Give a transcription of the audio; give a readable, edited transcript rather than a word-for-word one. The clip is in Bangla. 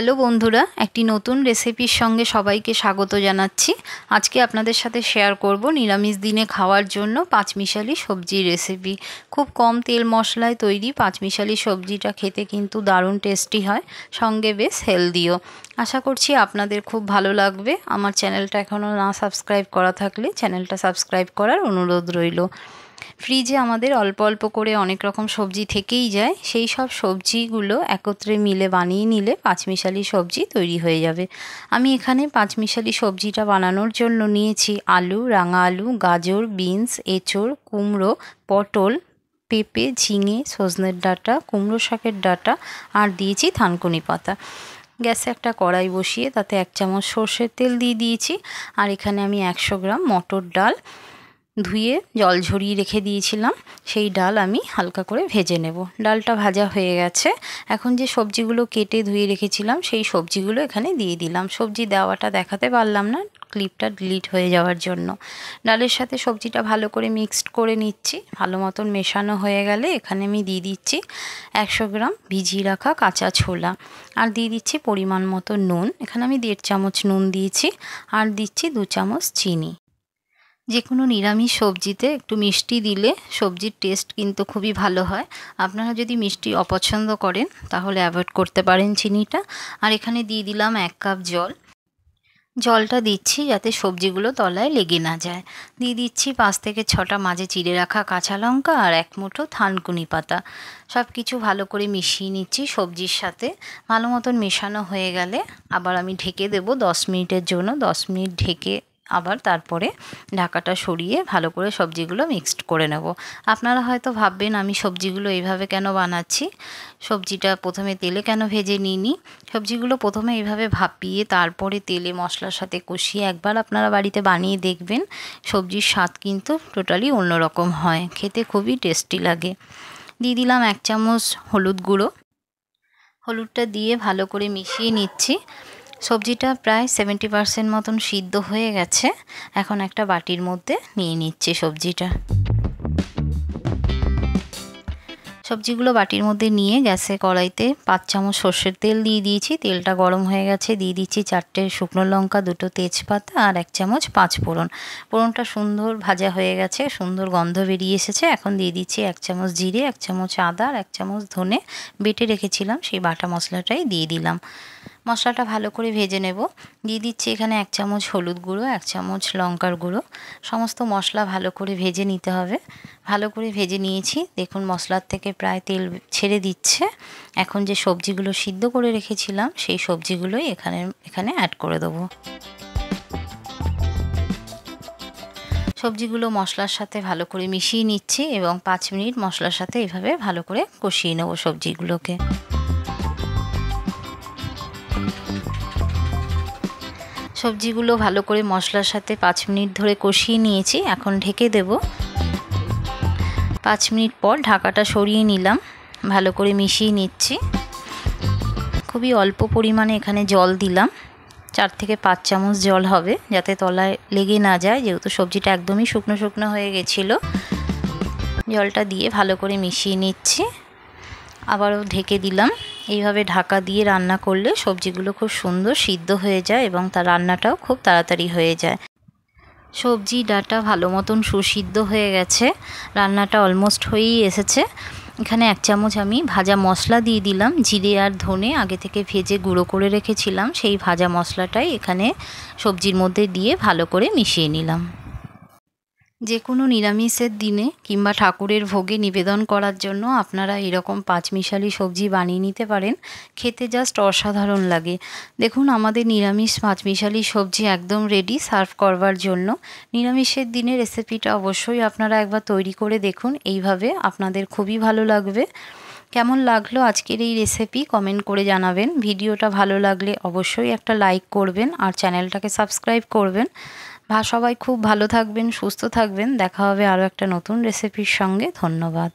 হ্যালো বন্ধুরা, একটি নতুন রেসিপির সঙ্গে সবাইকে স্বাগত জানাচ্ছি। আজকে আপনাদের সাথে শেয়ার করব নিরামিষ দিনে খাওয়ার জন্য পাঁচমিশালি সবজির রেসিপি। খুব কম তেল মশলায় তৈরি পাঁচমিশালি সবজিটা খেতে কিন্তু দারুণ টেস্টি হয়, সঙ্গে বেশ হেলদিও। আশা করছি আপনাদের খুব ভালো লাগবে। আমার চ্যানেলটা এখনও না সাবস্ক্রাইব করা থাকলে চ্যানেলটা সাবস্ক্রাইব করার অনুরোধ রইল। ফ্রিজে আমাদের অল্প অল্প করে অনেক রকম সবজি থেকেই যায়, সেই সব সবজিগুলো একত্রে মিলে বানিয়ে নিলে পাঁচমিশালি সবজি তৈরি হয়ে যাবে। আমি এখানে পাঁচমিশালি সবজিটা বানানোর জন্য নিয়েছি আলু, রাঙা আলু, গাজর, বিনস, এঁচোড়, কুমড়ো, পটল, পেঁপে, ঝিঙে, সজনের ডাঁটা, কুমড়ো শাকের ডাঁটা আর দিয়েছি থানকুনি পাতা। গ্যাসে একটা কড়াই বসিয়ে তাতে 1 চামচ সর্ষের তেল দিয়ে দিয়েছি। আর এখানে আমি 100 গ্রাম মটর ডাল ধুয়ে জল ঝরিয়ে রেখে দিয়েছিলাম, সেই ডাল আমি হালকা করে ভেজে নেব। ডালটা ভাজা হয়ে গেছে। এখন যে সবজিগুলো কেটে ধুয়ে রেখেছিলাম সেই সবজিগুলো এখানে দিয়ে দিলাম। সবজি দেওয়াটা দেখাতে পারলাম না, ক্লিপটা ডিলিট হয়ে যাওয়ার জন্য। ডালের সাথে সবজিটা ভালো করে মিক্সড করে নিচ্ছি। ভালো মতন মেশানো হয়ে গেলে এখানে আমি দিয়ে দিচ্ছি 100 গ্রাম ভিজিয়ে রাখা কাঁচা ছোলা, আর দিয়ে দিচ্ছি পরিমাণ মতো নুন। এখানে আমি 1.5 চামচ নুন দিয়েছি, আর দিচ্ছি 2 চামচ চিনি। যে কোনো নিরামিষ সবজিতে একটু মিষ্টি দিলে সবজির টেস্ট কিন্তু খুবই ভালো হয়। আপনারা যদি মিষ্টি অপছন্দ করেন তাহলে অ্যাভয়েড করতে পারেন চিনিটা। আর এখানে দিয়ে দিলাম 1 কাপ জল। জলটা দিচ্ছি যাতে সবজিগুলো তলায় লেগে না যায়। দিয়ে দিচ্ছি 5 থেকে 6টা মাঝে চিড়ে রাখা কাঁচা লঙ্কা আর 1 মুঠো থানকুনি পাতা। সব কিছু ভালো করে মিশিয়ে নিচ্ছি সবজির সাথে। ভালো মতন মেশানো হয়ে গেলে আবার আমি ঢেকে দেবো 10 মিনিটের জন্য। 10 মিনিট ঢেকে আবার তারপরে ঢাকাটা সরিয়ে ভালো করে সবজিগুলো মিক্সড করে নেব। আপনারা হয়তো ভাববেন আমি সবজিগুলো এইভাবে কেন বানাচ্ছি, সবজিটা প্রথমে তেলে কেন ভেজে নিইনি। সবজিগুলো প্রথমে এইভাবে ভাপিয়ে তারপরে তেলে মশলার সাথে কষিয়ে একবার আপনারা বাড়িতে বানিয়ে দেখবেন, সবজির স্বাদ কিন্তু টোটালি অন্যরকম হয়, খেতে খুবই টেস্টি লাগে। দিয়ে দিলাম 1 চামচ হলুদ গুঁড়ো। হলুদটা দিয়ে ভালো করে মিশিয়ে নিচ্ছি। সবজিটা প্রায় 70% মতন সিদ্ধ হয়ে গেছে। এখন একটা বাটির মধ্যে নিয়ে নিচ্ছি সবজিগুলো বাটির মধ্যে নিয়ে গ্যাসে কড়াইতে 5 চামচ সর্ষের তেল দিয়ে দিয়েছি। তেলটা গরম হয়ে গেছে। দিয়ে দিচ্ছি 4টে শুকনো লঙ্কা, 2টো তেজপাতা আর 1 চামচ 5 ফোড়ন। ফোড়নটা সুন্দর ভাজা হয়ে গেছে, সুন্দর গন্ধ বেরিয়ে এসেছে। এখন দিয়ে দিচ্ছি 1 চামচ জিরে, 1 চামচ আদা আর 1 চামচ ধনে বেটে রেখেছিলাম, সেই বাটা মশলাটাই দিয়ে দিলাম। মশলাটা ভালো করে ভেজে নেব। দিয়ে দিচ্ছি এখানে 1 চামচ হলুদ গুঁড়ো, 1 চামচ লঙ্কার গুঁড়ো। সমস্ত মশলা ভালো করে ভেজে নিতে হবে। ভালো করে ভেজে নিয়েছি। দেখুন মশলার থেকে প্রায় তেল ছেড়ে দিচ্ছে। এখন যে সবজিগুলো সিদ্ধ করে রেখেছিলাম সেই সবজিগুলোই এখানে অ্যাড করে দেবো। সবজিগুলো মশলার সাথে ভালো করে মিশিয়ে নিচ্ছি এবং 5 মিনিট মশলার সাথে এভাবে ভালো করে কষিয়ে নেব সবজিগুলোকে। সবজিগুলো ভালো করে মশলার সাথে 5 মিনিট ধরে কষিয়ে নিয়েছি। এখন ঢেকে দেব। 5 মিনিট পর ঢাকাটা সরিয়ে নিলাম। ভালো করে মিশিয়ে নিচ্ছি। খুবই অল্প পরিমাণে এখানে জল দিলাম, 4 থেকে 5 চামচ জল হবে, যাতে তলায় লেগে না যায়, যেহেতু সবজিটা একদমই শুকনো শুকনো হয়ে গেছিলো। জলটা দিয়ে ভালো করে মিশিয়ে নিচ্ছি। আবারও ঢেকে দিলাম। এইভাবে ঢাকা দিয়ে রান্না করলে সবজিগুলো খুব সুন্দর সিদ্ধ হয়ে যায় এবং তার রান্নাটাও খুব তাড়াতাড়ি হয়ে যায়। সবজি ডাঁটা ভালো মতন সুসিদ্ধ হয়ে গেছে, রান্নাটা অলমোস্ট হয়েই এসেছে। এখানে 1 চামচ আমি ভাজা মশলা দিয়ে দিলাম। জিরে আর ধনে আগে থেকে ভেজে গুঁড়ো করে রেখেছিলাম, সেই ভাজা মশলাটাই এখানে সবজির মধ্যে দিয়ে ভালো করে মিশিয়ে নিলাম। যে কোনো নিরামিষের দিনে কিংবা ঠাকুরের ভোগে নিবেদন করার জন্য আপনারা এরকম পাঁচমিশালি সবজি বানিয়ে নিতে পারেন। খেতে জাস্ট অসাধারণ লাগে। দেখুন আমাদের নিরামিষ পাঁচমিশালি সবজি একদম রেডি সার্ভ করবার জন্য। নিরামিষের দিনে রেসিপিটা অবশ্যই আপনারা একবার তৈরি করে দেখুন, এইভাবে আপনাদের খুবই ভালো লাগবে। কেমন লাগলো আজকের এই রেসিপি কমেন্ট করে জানাবেন। ভিডিওটা ভালো লাগলে অবশ্যই একটা লাইক করবেন আর চ্যানেলটাকে সাবস্ক্রাইব করবেন। সবাই খুব ভালো থাকবেন, সুস্থ থাকবেন। দেখা হবে আরও একটা নতুন রেসিপির সঙ্গে। ধন্যবাদ।